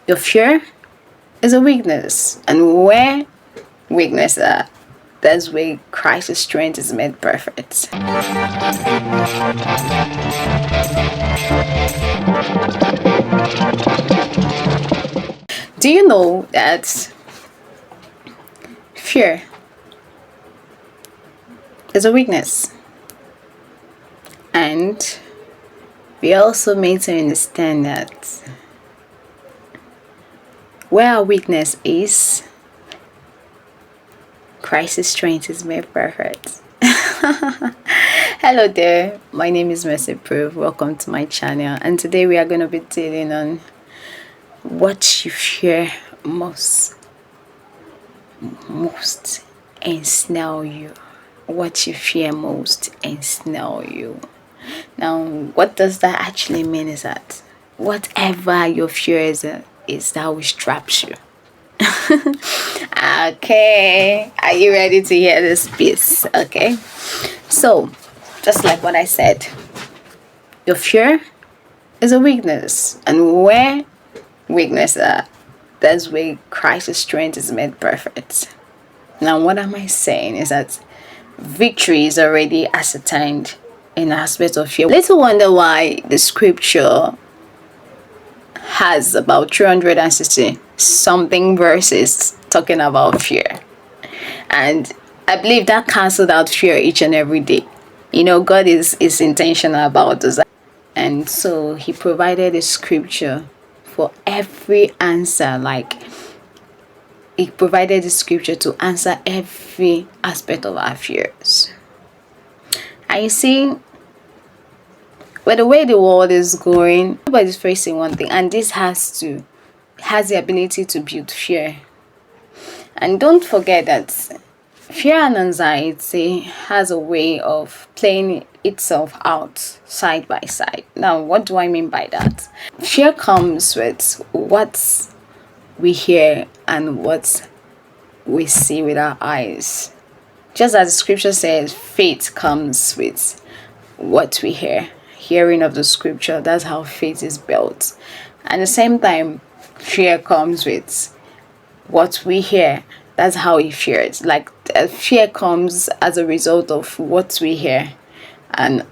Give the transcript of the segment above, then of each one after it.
Your fear is a weakness, and where weakness are, that's where Christ's strength is made perfect. Do you know that fear is a weakness? And we also need to understand that where our weakness is, Christ's strength is made perfect. Hello there, my name is Mercy Proof. Welcome to my channel, and today we are going to be dealing on what you fear most ensnare you. What you fear most ensnare you. Now, what does that actually mean? Is that whatever your fear is that which traps you. Okay, are you ready to hear this piece? Okay, so just like what I said, your fear is a weakness, and where weakness are, that's where Christ's strength is made perfect. Now, what am I saying is that victory is already ascertained in aspect of fear. Little wonder why the scripture has about 360 something verses talking about fear. And I believe that cancelled out fear each and every day. You know, God is intentional about this. And so he provided a scripture for every answer. Like, he provided the scripture to answer every aspect of our fears. And you see, with the way the world is going, everybody's facing one thing, and this has the ability to build fear. And don't forget that fear and anxiety has a way of playing itself out side by side. Now, what do I mean by that? Fear comes with what we hear and what we see with our eyes. Just as the scripture says, faith comes with what we hear. Hearing of the scripture, that's how faith is built. At the same time, fear comes with what we hear. That's how we fear it. Like, fear comes as a result of what we hear and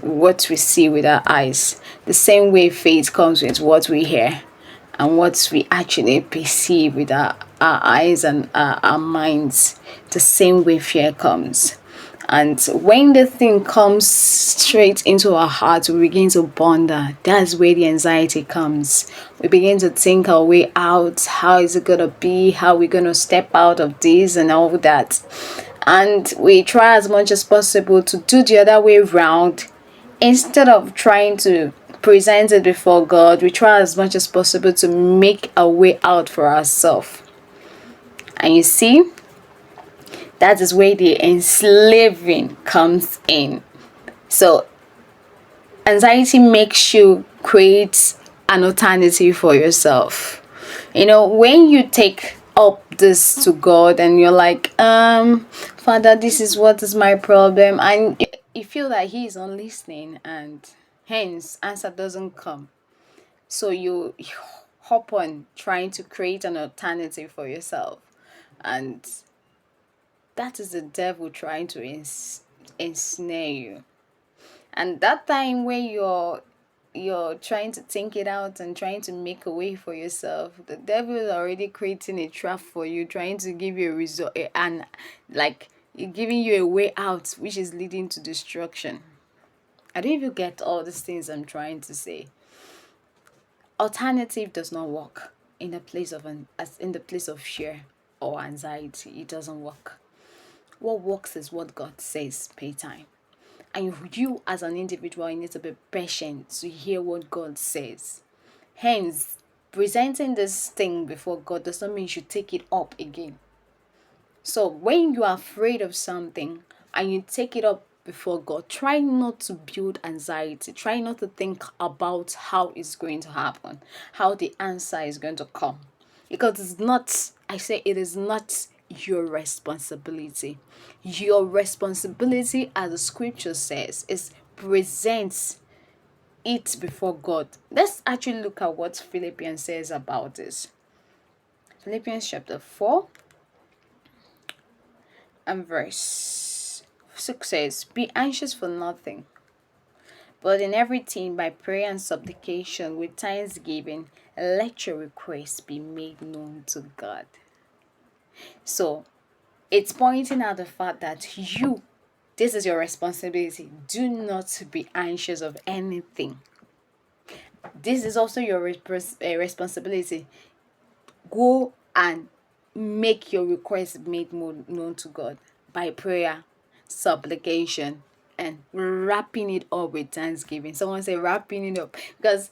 what we see with our eyes. The same way faith comes with what we hear and what we actually perceive with our eyes and our minds. The same way fear comes. And when the thing comes straight into our hearts, we begin to ponder. That's where the anxiety comes. We begin to think our way out. How is it going to be? How are we going to step out of this and all that? And we try as much as possible to do the other way around. Instead of trying to present it before God, we try as much as possible to make a way out for ourselves. And you see, that is where the enslaving comes in. So anxiety makes you create an alternative for yourself. You know, when you take up this to God and you're like, Father, this is what is my problem, and you feel that he is not listening, and hence answer doesn't come. So you hop on trying to create an alternative for yourself, and that is the devil trying to ensnare you. And that time when you're trying to think it out and trying to make a way for yourself, the devil is already creating a trap for you, trying to give you a result, and like giving you a way out, which is leading to destruction. I don't even get all these things I'm trying to say. Alternative does not work in the place of fear or anxiety. It doesn't work. What works is what God says, pay time. And you as an individual, you need to be patient to hear what God says. Hence, presenting this thing before God does not mean you should take it up again. So when you are afraid of something and you take it up before God, try not to build anxiety. Try not to think about how it's going to happen, how the answer is going to come. Because it is not your responsibility. Your responsibility, as the scripture says, is present it before God. Let's actually look at what Philippians says about this. Philippians chapter 4 and verse 6 says, "Be anxious for nothing, but in everything by prayer and supplication with thanksgiving, let your requests be made known to God." So it's pointing out the fact that this is your responsibility. Do not be anxious of anything. This is also your responsibility. Go and make your request made more known to God by prayer, supplication, and wrapping it up with thanksgiving. Someone say wrapping it up, because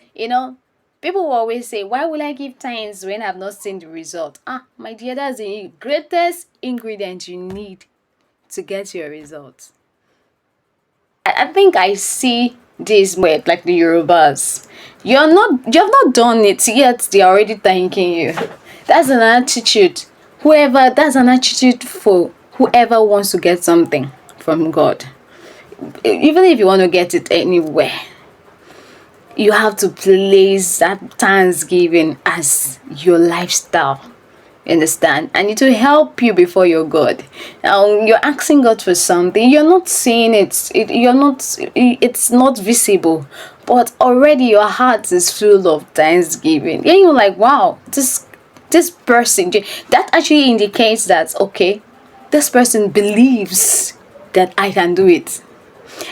people will always say, "Why will I give thanks when I've not seen the result?" My dear, that's the greatest ingredient you need to get your results. I think I see this with like the Yorubas. You have not done it yet, they're already thanking you. That's an attitude. That's an attitude for whoever wants to get something from God. Even if you want to get it anywhere, you have to place that thanksgiving as your lifestyle. Understand? And it will help you before your God. You're asking God for something, you're not seeing it's not visible, but already your heart is full of thanksgiving. Then you're like, wow, this person, that actually indicates that, okay, this person believes that I can do it.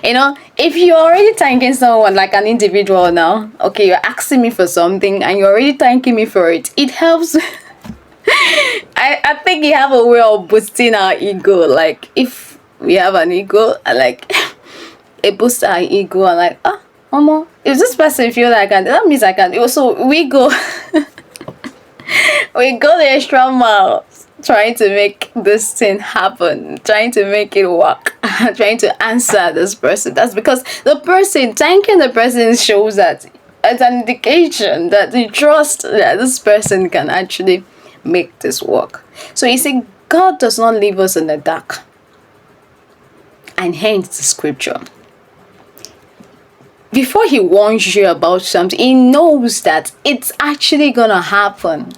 If you're already thanking someone like an individual now, okay, you're asking me for something and you're already thanking me for it, it helps. I think you have a way of boosting our ego. Like if we have an ego, like it boosts our ego, and like, Mama, if this person feel like I can, that means I can. Also, we go the extra mile trying to make this thing happen, trying to make it work, trying to answer this person. That's because thanking the person shows that it's an indication that you trust that this person can actually make this work. So you see, God does not leave us in the dark. And hence the scripture. Before he warns you about something, he knows that it's actually gonna happen.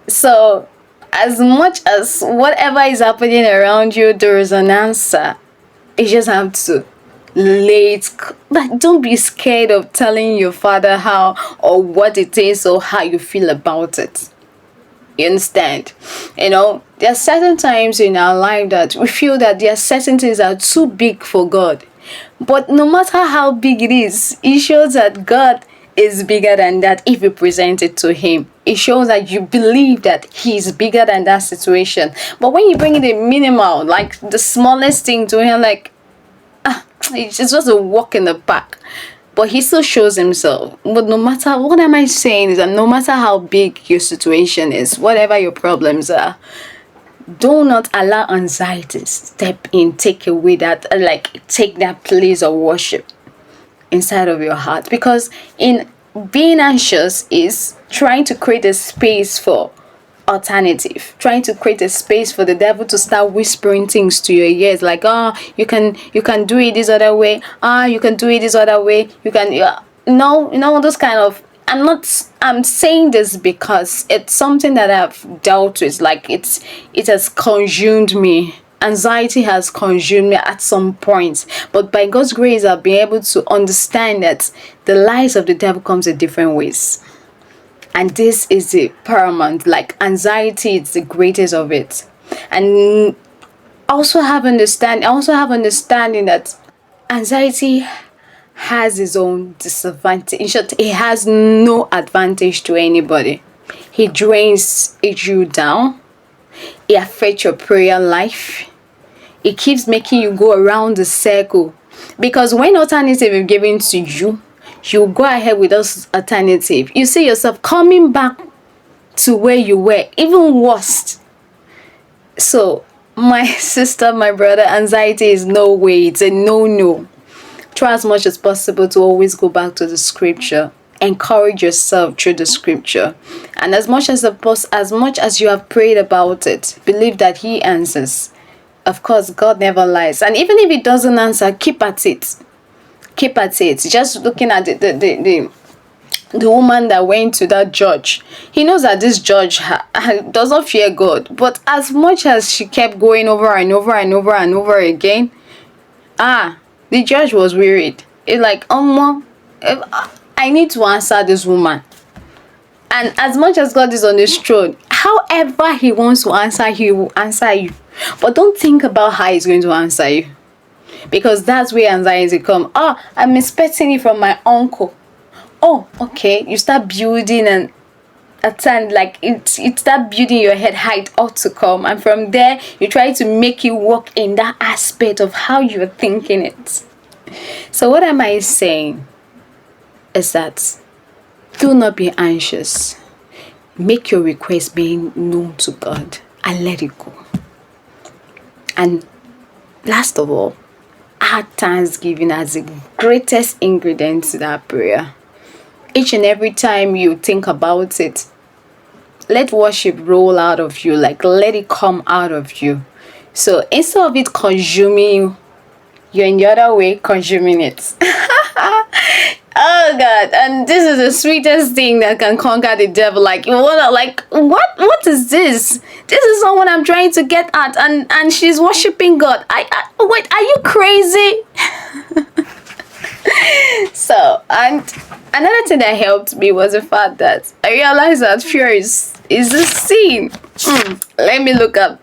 So as much as whatever is happening around you, there is an answer. You just have to like, don't be scared of telling your father how or what it is or how you feel about it. You understand? There are certain times in our life that we feel that there are certain things that are too big for God. But no matter how big it is, it shows that God is bigger than that if you present it to him. It shows that you believe that he's bigger than that situation. But when you bring it a minimal, like the smallest thing to him, like it's just a walk in the park, but he still shows himself. But no matter what am I saying is that no matter how big your situation is, whatever your problems are, do not allow anxiety step in, take away that, like take that place of worship inside of your heart. Because in being anxious is trying to create a space for alternative, trying to create a space for the devil to start whispering things to your ears, like, you can do it this other way, you can do it this other way, you can, those kind of. I'm saying this because it's something that I've dealt with. Like it has consumed me. Anxiety has consumed me at some point, but by God's grace I've been able to understand that the lies of the devil comes in different ways. And this is the paramount, like anxiety is the greatest of it. And also have understanding that anxiety has its own disadvantage. In short, it has no advantage to anybody. He drains you down. It affects your prayer life. It keeps making you go around the circle. Because when alternative is given to you, you go ahead with those alternative. You see yourself coming back to where you were, even worse. So, my sister, my brother, anxiety is no way. It's a no. Try as much as possible to always go back to the scripture. Encourage yourself through the scripture. And as much as you have prayed about it, believe that he answers. Of course, God never lies. And even if he doesn't answer, keep at it. keep at it. Just looking at the woman that went to that judge, he knows that this judge does not fear God, but as much as she kept going over and over and over and over again, the judge was worried. It's like, I need to answer this woman. And as much as God is on his throne, however he wants to answer, he will answer you. But don't think about how he's going to answer you, because that's where anxiety come. I'm expecting it from my uncle. Oh, okay. You start building and attend, like it start building your head height ought to come, and from there you try to make it work in that aspect of how you're thinking it. So what am I saying is that do not be anxious. Make your request being known to God and let it go. And last of all, add thanksgiving as the greatest ingredient to that prayer. Each and every time you think about it, let worship roll out of you, like let it come out of you. So instead of it consuming you, you're in the other way consuming it. Oh God, and this is the sweetest thing that can conquer the devil. Like, you wanna, like, what is this? This is not what I'm trying to get at, and she's worshiping God. Wait, are you crazy? So, and another thing that helped me was the fact that I realized that fear is a sin. Let me look up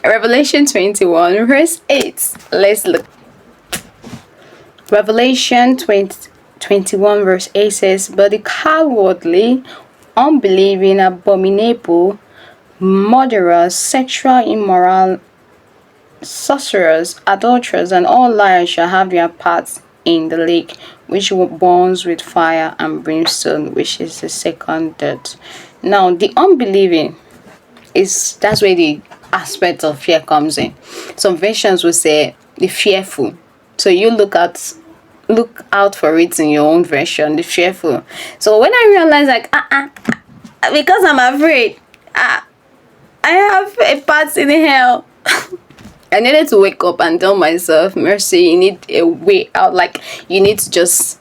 Revelation 21 verse 8. Let's look. Revelation 21 verse 8 says, "But the cowardly, unbelieving, abominable, murderers, sexual immoral, sorcerers, adulterers, and all liars shall have their parts in the lake, which burns with fire and brimstone, which is the second death." Now, the unbelieving that's where the aspect of fear comes in. Some versions will say the fearful. So you look out for it in your own version, the fearful. So when I realized, like, because I'm afraid, I have a part in hell. I needed to wake up and tell myself, Mercy, you need a way out. Like, you need to just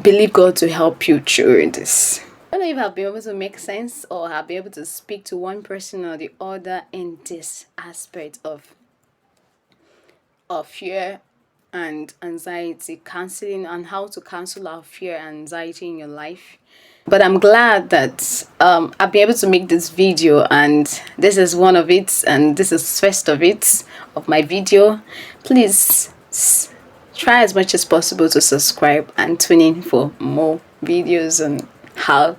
believe God to help you through this. I don't know if I'll be able to make sense or I'll be able to speak to one person or the other in this aspect of fear and anxiety, counseling on how to cancel our fear and anxiety in your life. But I'm glad that I'll be able to make this video, and this is one of it, and this is first of it of my video. Please try as much as possible to subscribe and tune in for more videos on how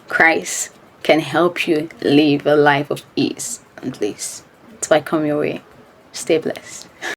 Christ can help you live a life of ease and bliss. Till I come your way, stay blessed.